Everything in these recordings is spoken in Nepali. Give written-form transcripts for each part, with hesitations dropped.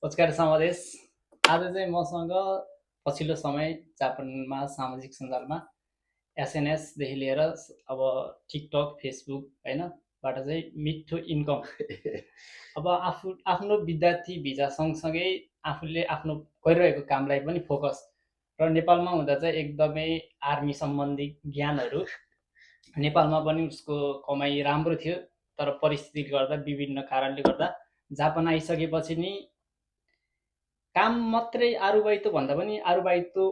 नमस्कार समादेश। आज चाहिँ मसँग पछिल्लो समय जापानमा सामाजिक सञ्जालमा एसएनएसदेखि लिएर अब टिकटक फेसबुक हैनबाट चाहिँ मिठो इन्कम अब आफ्नो विद्यार्थी भिजा सँगसँगै आफूले आफ्नो गरिरहेको कामलाई पनि फोकस र नेपालमा हुँदा चाहिँ एकदमै आर्मी सम्बन्धी ज्ञानहरू नेपालमा पनि उसको कमाइ राम्रो थियो, तर परिस्थितिले गर्दा विभिन्न कारणले गर्दा जापान आइसकेपछि नि काम मात्रै आरुबाइतो भन्दा पनि आरुबाइतो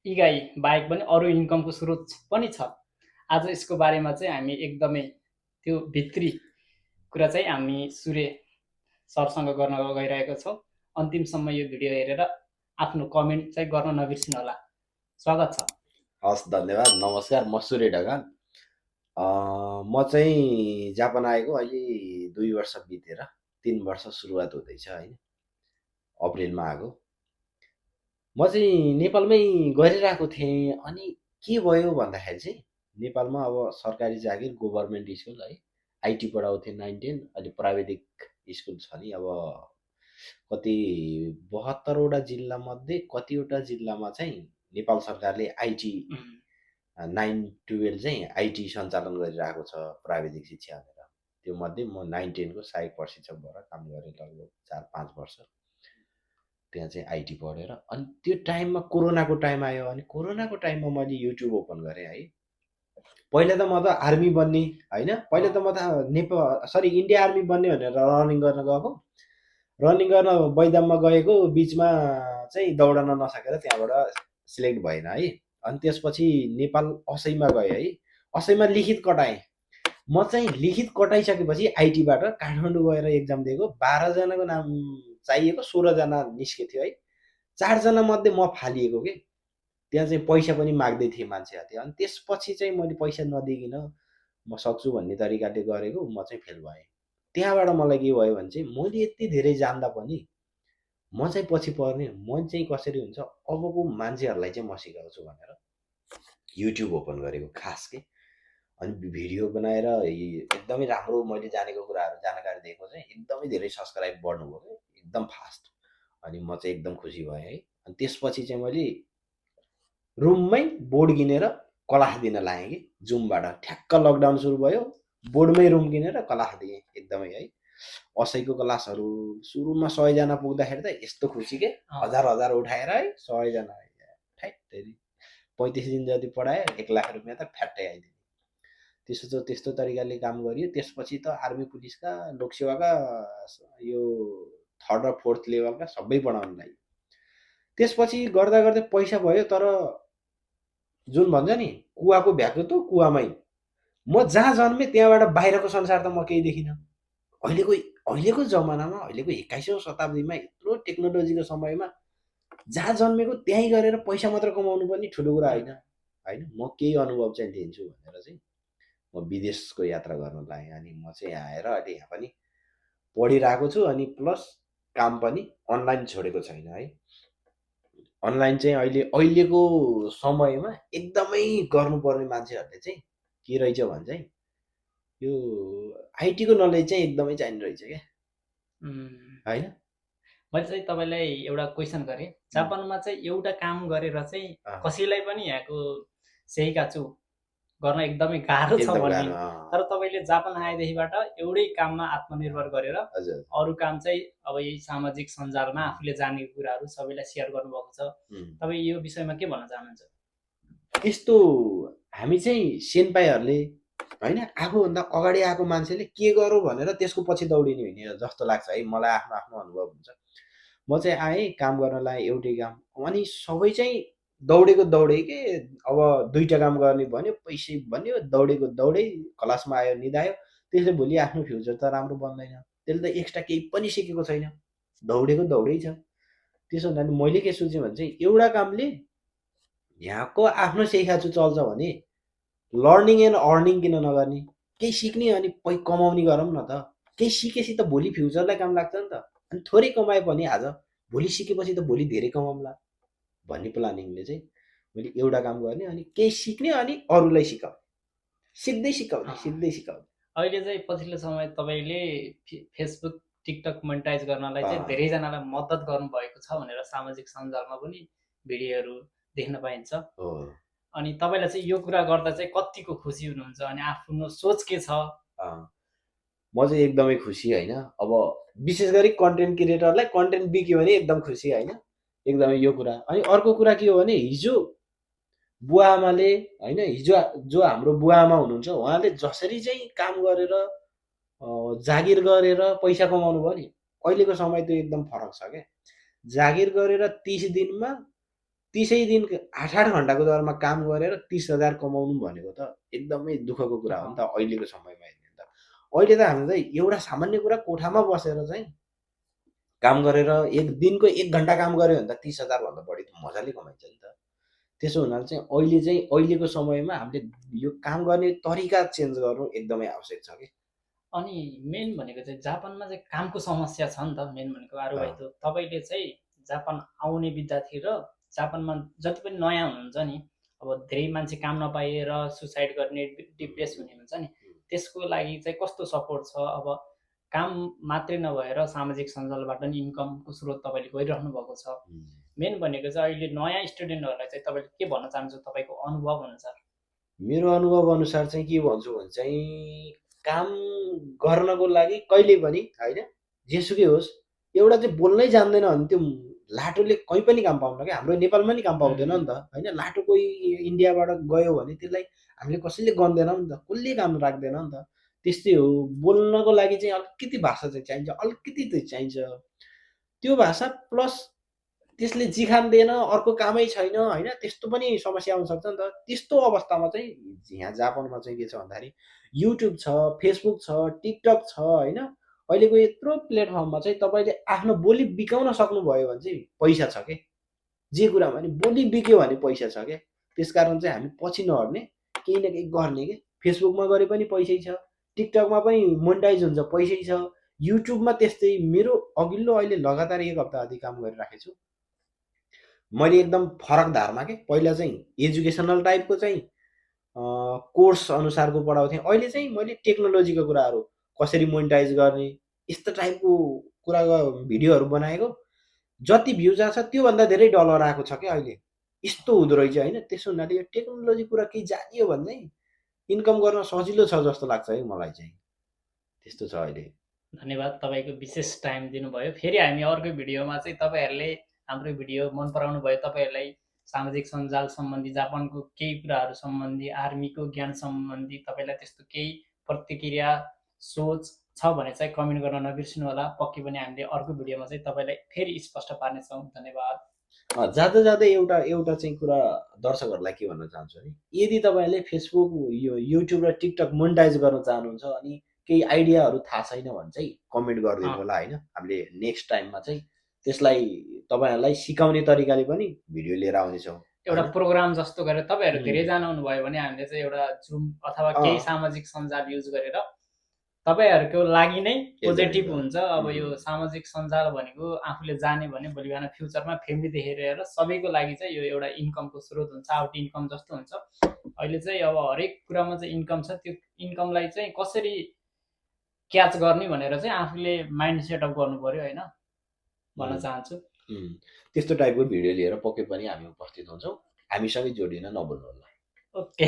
इगाई बाहेक पनि अरू इन्कमको स्रोत पनि छ। आज यसको बारेमा चाहिँ हामी एकदमै त्यो भित्री कुरा चाहिँ हामी सूर्य सरसँग गर्न गइरहेको छौँ। अन्तिमसम्म यो भिडियो हेरेर आफ्नो कमेन्ट चाहिँ गर्न नबिर्सिनु होला। स्वागत छ। हस्, धन्यवाद। नमस्कार, म सूर्य ढकाल। म चाहिँ जापान आएको अहिले 2 वर्ष बितेर 3 वर्ष सुरुवात हुँदैछ होइन। अप्रिलमा आएको। म चाहिँ नेपालमै गरिरहेको थिएँ। अनि के भयो भन्दाखेरि चाहिँ नेपालमा अब सरकारी जागिर गभर्मेन्ट स्कुल है, आइटी पढाउँथेँ 9, 10। अहिले प्राविधिक स्कुल छ नि, अब कति 72वटा जिल्लामध्ये कतिवटा जिल्लामा चाहिँ नेपाल सरकारले आइटी 9, 12 चाहिँ आइटी सञ्चालन गरिरहेको छ प्राविधिक शिक्षा भनेर। त्यो मध्ये म 9, 10 को सहायक प्रशिक्षक भएर काम गरेँ लगभग 4-5 वर्ष त्यहाँ चाहिँ आइटी पढेर। अनि त्यो टाइममा कोरोनाको टाइम आयो। अनि कोरोनाको टाइममा मैले युट्युब ओपन गरेँ है। पहिला त म त आर्मी बन्ने होइन, पहिला त म त इन्डिया आर्मी बन्ने भनेर रनिङ गर्न गएको। रनिङ गर्न बैदाममा गएको बिचमा चाहिँ दौडन नसकेर त्यहाँबाट सिलेक्ट भएन है। अनि त्यसपछि नेपाल असैमा गएँ है। असैमा लिखित कटाएँ। म चाहिँ लिखित कटाइसकेपछि आइटीबाट काठमाडौँ गएर एक्जाम दिएको। 12 जनाको नाम चाहिएको, 16 जना निस्केथ्यो है। 4 जना मध्ये म फालिएको के। त्यहाँ चाहिँ पैसा पनि माग्दै थिए मान्छेहरूले। अनि त्यसपछि चाहिँ मैले पैसा नदिइकन म सक्छु भन्ने तरिकाले गरेको, म चाहिँ फेल भएँ। त्यहाँबाट मलाई के भयो भने चाहिँ मैले यति धेरै जान्दा पनि म चाहिँ पछि पर्ने, म चाहिँ कसरी हुन्छ अबको मान्छेहरूलाई चाहिँ म सिकाउँछु भनेर युट्युब ओपन गरेको खास के। अनि भिडियो बनाएर एकदमै राम्रो मैले जानेको कुराहरू जानकारी दिएको चाहिँ एकदमै धेरै सब्सक्राइब बढ्नुभयो क्या, एकदम फास्ट। अनि म चाहिँ एकदम खुसी भएँ है। अनि त्यसपछि चाहिँ मैले रुममै बोर्ड किनेर क्लास दिन लागेँ कि जुमबाट। ठ्याक्क लकडाउन सुरु भयो, बोर्डमै रुम किनेर क्लास दिएँ एकदमै है। असैको क्लासहरू सुरुमा 100 जना पुग्दाखेरि त यस्तो खुसी के, हजार उठाएर है 100 जना ठ्याक्कै 35 दिन जति पढायो, 1 लाख रुपियाँ त फ्याट्टै आइदियो। त्यस्तो तरिकाले काम गरियो। त्यसपछि त आर्मी पुलिसका लोकसेवाका यो 3rd र 4th लेभलका सबै पढाउन लाग्यो। त्यसपछि गर्दा गर्दै पैसा भयो, तर जुन भन्छ नि कुवाको भ्याकु त कुवामै। म जहाँ जन्मेँ त्यहाँबाट बाहिरको संसार त म केही देखिनँ। अहिलेको जमानामा, अहिलेको 21औं शताब्दीमा यत्रो टेक्नोलोजीको समयमा जहाँ जन्मेको त्यहीँ गरेर पैसा मात्र कमाउनु पनि ठुलो कुरा होइन होइन। म केही अनुभव चाहिँ लिन्छु भनेर चाहिँ म विदेशको यात्रा गर्न लागेँ। अनि म चाहिँ आएर अहिले यहाँ पनि पढिरहेको छु। अनि प्लस काम पनि अनलाइन छोडेको छैन है। अनलाइन चाहिँ अहिलेको समयमा एकदमै गर्नुपर्ने मान्छेहरूले चाहिँ के रहेछ भने चाहिँ यो आइटीको नलेज चाहिँ एकदमै चाहिने रहेछ क्या होइन। मैले चाहिँ तपाईँलाई एउटा क्वेसन गरेँ। जापानमा चाहिँ एउटा काम गरेर चाहिँ कसैलाई पनि यहाँको सेइकाचु गर्न एकदमै गाह्रो छ भन्ने, तर तपाईँले जापान आएदेखिबाट एउटै काममा आत्मनिर्भर गरेर अरू काम चाहिँ अब यही सामाजिक सञ्जालमा आफूले जानेको कुराहरू सबैलाई सेयर गर्नुभएको छ। तपाईँ यो विषयमा के भन्न चाहनुहुन्छ? यस्तो हामी चाहिँ सेन्पाईहरूले होइन, आफूभन्दा अगाडि आएको मान्छेले के गरौँ भनेर त्यसको पछि दौडिने हुने जस्तो लाग्छ है। मलाई आफ्नो आफ्नो अनुभव हुन्छ। म चाहिँ आएँ, काम गर्न लागेँ एउटै काम। अनि सबै चाहिँ दौडेको दौडे के। अब 2टा काम गर्ने भन्यो, पैसै भन्यो, दौडेको दौडै, क्लासमा आयो निदायो। त्यसले भोलि आफ्नो फ्युचर त राम्रो बन्दैन। त्यसले त एक्स्ट्रा केही पनि सिकेको छैन, दौडेको दौडै छ। त्यसो हुनाले मैले के सोचेँ भने चाहिँ एउटा कामले यहाँको आफ्नो सेइकाचु चल्छ भने लर्निङ एन्ड अर्निङ किन नगर्ने। केही सिक्ने अनि कमाउने गरौँ न त। केही सिकेपछि त भोलि फ्युचरलाई काम लाग्छ नि त। अनि थोरै कमाए पनि आज, भोलि सिकेपछि त भोलि धेरै कमाउँला भन्ने प्लानिङले चाहिँ मैले एउटा काम गर्ने, अनि केही सिक्ने, अनि अरूलाई सिकाउने, सिक्दै सिकाउने। अहिले चाहिँ पछिल्लो समय तपाईँले फेसबुक टिकटक मोनेटाइज गर्नलाई चाहिँ अँ, धेरैजनालाई मद्दत गर्नुभएको छ भनेर सामाजिक सञ्जालमा पनि भिडियोहरू देख्न पाइन्छ। हो। अनि तपाईँलाई चाहिँ यो कुरा गर्दा चाहिँ कतिको खुसी हुनुहुन्छ अनि आफ्नो सोच के छ? अँ, म चाहिँ एकदमै खुसी होइन। अब विशेष गरी कन्टेन्ट क्रिएटरलाई कन्टेन्ट बिक्यो भने एकदम खुसी होइन, एकदमै यो कुरा। अनि अर्को कुरा के हो भने हिजो बुवा आमाले होइन, हिजो जो हाम्रो बुवा आमा हुनुहुन्छ उहाँले जसरी चाहिँ काम गरेर जागिर गरेर पैसा कमाउनु भयो नि, अहिलेको समय त्यो एकदम फरक छ क्या। जागिर गरेर 30 दिनमा 30 दिन 8-8 घन्टाको दरमा काम गरेर 30,000 कमाउनु भनेको त एकदमै दुःखको कुरा हो नि त अहिलेको समयमा हेर्ने त। अहिले त हामी चाहिँ एउटा सामान्य कुरा कोठामा बसेर चाहिँ काम गरेर एक दिनको 1 घन्टा काम गऱ्यो भने त 30,000 भन्दा बढी त मजाले कमाइन्छ नि त। त्यसो हुनाले चाहिँ अहिले चाहिँ अहिलेको समयमा हामीले यो काम गर्ने तरिका चेन्ज गर्नु एकदमै आवश्यक छ कि। अनि मेन भनेको चाहिँ जापानमा चाहिँ कामको समस्या छ नि त। मेन भनेको आरु भाइ, त तपाईँले चाहिँ जापान आउने विद्यार्थी र जापानमा जति पनि नयाँ हुनुहुन्छ नि, अब धेरै मान्छे काम नपाएर सुसाइड गर्ने, डिप्रेस हुने हुन्छ नि, त्यसको लागि चाहिँ कस्तो सपोर्ट छ? अब काम मात्रै नभएर सामाजिक सञ्जालबाट नि इन्कमको स्रोत तपाईँले गरिराख्नु भएको छ। मेन भनेको चाहिँ अहिले नयाँ स्टुडेन्टहरूलाई चाहिँ तपाईँले के भन्न चाहनुहुन्छ तपाईँको अनुभव अनुसार? मेरो अनुभव अनुसार चाहिँ के भन्छु भने चाहिँ काम गर्नको लागि कहिले पनि होइन, जेसुकै होस्, एउटा चाहिँ बोल्नै जान्दैन भने त्यो लाटोले कहीँ पनि काम पाउन क्या। हाम्रो नेपालमा नि काम पाउँदैन नि त होइन। लाटो कोही इन्डियाबाट गयो भने त्यसलाई हामीले कसैले गन्दैनौँ नि त, कसले काम राख्दैन नि त। त्यस्तै हो, बोल्नको लागि चाहिँ अलिकति भाषा चाहिँ चाहिन्छ, अलिकति चाहिँ चाहिन्छ। त्यो भाषा प्लस त्यसले जिखान्दैन, अर्को कामै छैन होइन, त्यस्तो पनि समस्या आउनसक्छ नि त। त्यस्तो अवस्थामा चाहिँ यहाँ जापानमा चाहिँ के छ भन्दाखेरि युट्युब छ, फेसबुक छ, टिकटक छ होइन। अहिलेको यत्रो प्लेटफर्ममा चाहिँ तपाईँले आफ्नो बोली बिकाउन सक्नुभयो भने चाहिँ पैसा छ के। जे कुरामा नि बोली बिक्यो भने पैसा छ क्या। त्यसकारण चाहिँ हामी पछि नहट्ने, केही न केही गर्ने के। फेसबुकमा गरे पनि पैसै छ, टिकटकमा पनि मोनेटाइज हुन्छ, पैसै छ, युट्युबमा त्यस्तै। मेरो अघिल्लो अहिले लगातार 1 हप्तादेखि काम गरिराखेको छु। मैले एकदम फरक धारमा के, पहिला चाहिँ एजुकेसनल टाइपको चाहिँ कोर्स अनुसारको पढाउँथेँ। अहिले चाहिँ मैले टेक्नोलोजीको कुराहरू कसरी मोनेटाइज गर्ने यस्तो टाइपको कुराको भिडियोहरू बनाएको। जति भ्युज आएको छ त्योभन्दा धेरै डलर आएको छ क्या अहिले। यस्तो हुँदो रहेछ होइन। त्यसो हुनाले यो टेक्नोलोजी कुरा केही जानियो भने चाहिँ इन्कम गर्न सजिलो छ जस्तो लाग्छ है मलाई चाहिँ। त्यस्तो छ अहिले। धन्यवाद, तपाईँको विशेष टाइम दिनुभयो। फेरि हामी अर्को भिडियोमा चाहिँ तपाईँहरूले हाम्रो भिडियो मन पराउनु भयो, तपाईँहरूलाई सामाजिक सञ्जाल सम्बन्धी, जापानको केही कुराहरू सम्बन्धी, आर्मीको ज्ञान सम्बन्धी तपाईँलाई त्यस्तो केही प्रतिक्रिया, सोच छ भने चाहिँ कमेन्ट गर्न नबिर्सिनु होला। पक्कै पनि हामीले अर्को भिडियोमा चाहिँ तपाईँलाई फेरि स्पष्ट पार्नेछौँ। धन्यवाद। जाँदा जाँदै एउटा चाहिँ कुरा दर्शकहरूलाई के भन्न चाहन्छु भने, यदि तपाईँहरूले फेसबुक, यो युट्युब र टिकटक मोनेटाइज गर्न चाहनुहुन्छ अनि केही आइडियाहरू थाहा छैन भने चाहिँ कमेन्ट गरिदिनु होला होइन। हामीले नेक्स्ट टाइममा चाहिँ त्यसलाई तपाईँहरूलाई सिकाउने तरिकाले पनि भिडियो लिएर आउनेछौँ। एउटा प्रोग्राम जस्तो गरेर तपाईँहरू धेरैजना हुनुभयो भने हामीले चाहिँ एउटा जुम अथवा केही सामाजिक सञ्जाल युज गरेर तपाईँहरूको लागि नै पोजिटिभ हुन्छ। अब यो सामाजिक सञ्जाल भनेको आफूले जाने भने भोलि बिहान फ्युचरमा फ्यामिली देखेर सबैको लागि चाहिँ यो एउटा इन्कमको स्रोत हुन्छ, आउट इन्कम जस्तो हुन्छ। अहिले चाहिँ अब हरेक कुरामा चाहिँ इन्कम छ, त्यो इन्कमलाई चाहिँ कसरी क्याच गर्ने भनेर चाहिँ आफूले माइन्ड सेटअप गर्नु पर्यो होइन, भन्न चाहन्छु। त्यस्तो टाइपको भिडियो लिएर पक्कै पनि हामी उपस्थित हुन्छौँ। हामीसँगै जोडिन नभुल्नु होला। ओके।